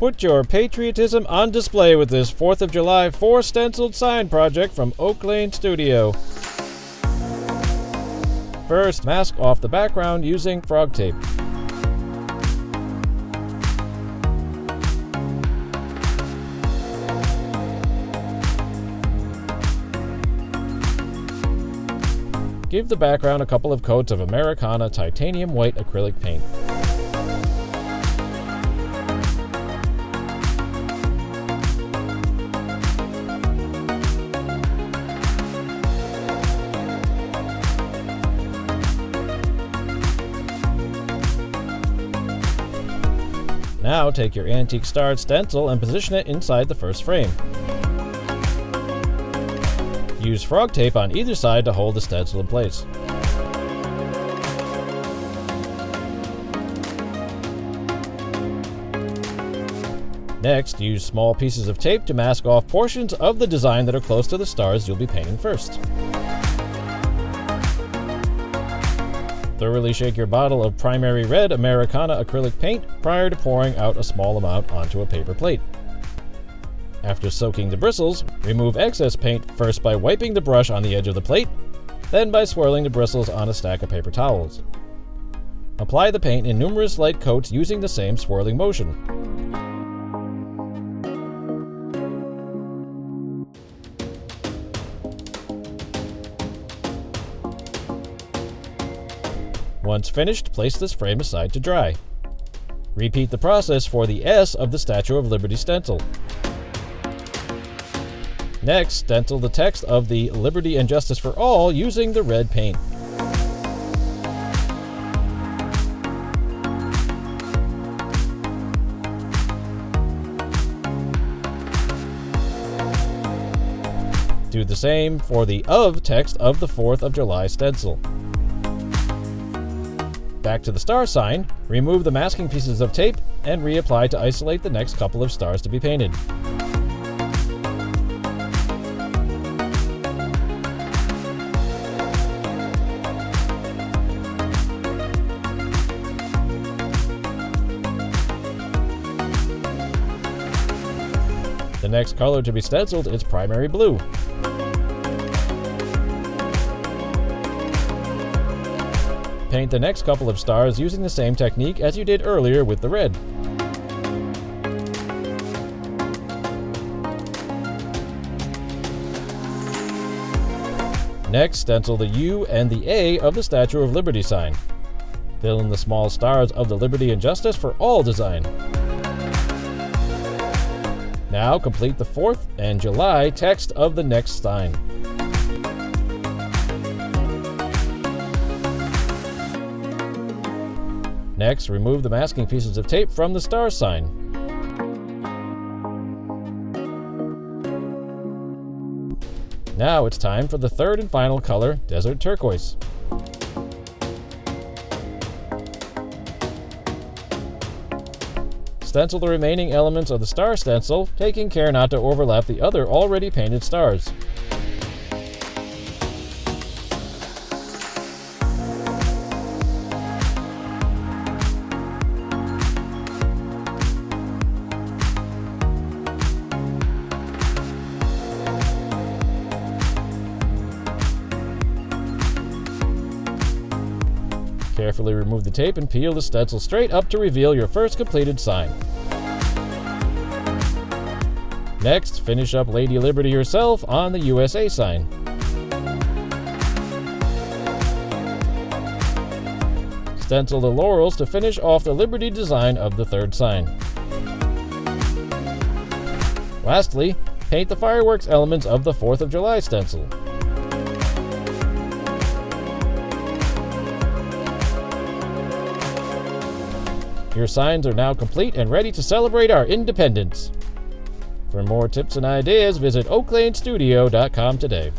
Put your patriotism on display with this 4th of July 4 stenciled sign project from Oak Lane Studio. First, mask off the background using frog tape. Give the background a couple of coats of Americana Titanium White acrylic paint. Now take your antique starred stencil and position it inside the first frame. Use frog tape on either side to hold the stencil in place. Next, use small pieces of tape to mask off portions of the design that are close to the stars you'll be painting first. Thoroughly shake your bottle of primary red Americana acrylic paint prior to pouring out a small amount onto a paper plate. After soaking the bristles, remove excess paint first by wiping the brush on the edge of the plate, then by swirling the bristles on a stack of paper towels. Apply the paint in numerous light coats using the same swirling motion. Once finished, place this frame aside to dry. Repeat the process for the S of the Statue of Liberty stencil. Next, stencil the text of the Liberty and Justice for All using the red paint. Do the same for the Of text of the 4th of July stencil. Back to the star sign, remove the masking pieces of tape and reapply to isolate the next couple of stars to be painted. The next color to be stenciled is primary blue. Paint the next couple of stars using the same technique as you did earlier with the red. Next, stencil the U and the A of the Statue of Liberty sign. Fill in the small stars of the Liberty and Justice for All design. Now complete the 4th and July text of the next sign. Next, remove the masking pieces of tape from the star sign. Now it's time for the 3rd and final color, Desert Turquoise. Stencil the remaining elements of the star stencil, taking care not to overlap the other already painted stars. Carefully remove the tape and peel the stencil straight up to reveal your first completed sign. Next, finish up Lady Liberty herself on the USA sign. Stencil the laurels to finish off the Liberty design of the 3rd sign. Lastly, paint the fireworks elements of the 4th of July stencil. Your signs are now complete and ready to celebrate our independence. For more tips and ideas, visit oaklanestudio.com today.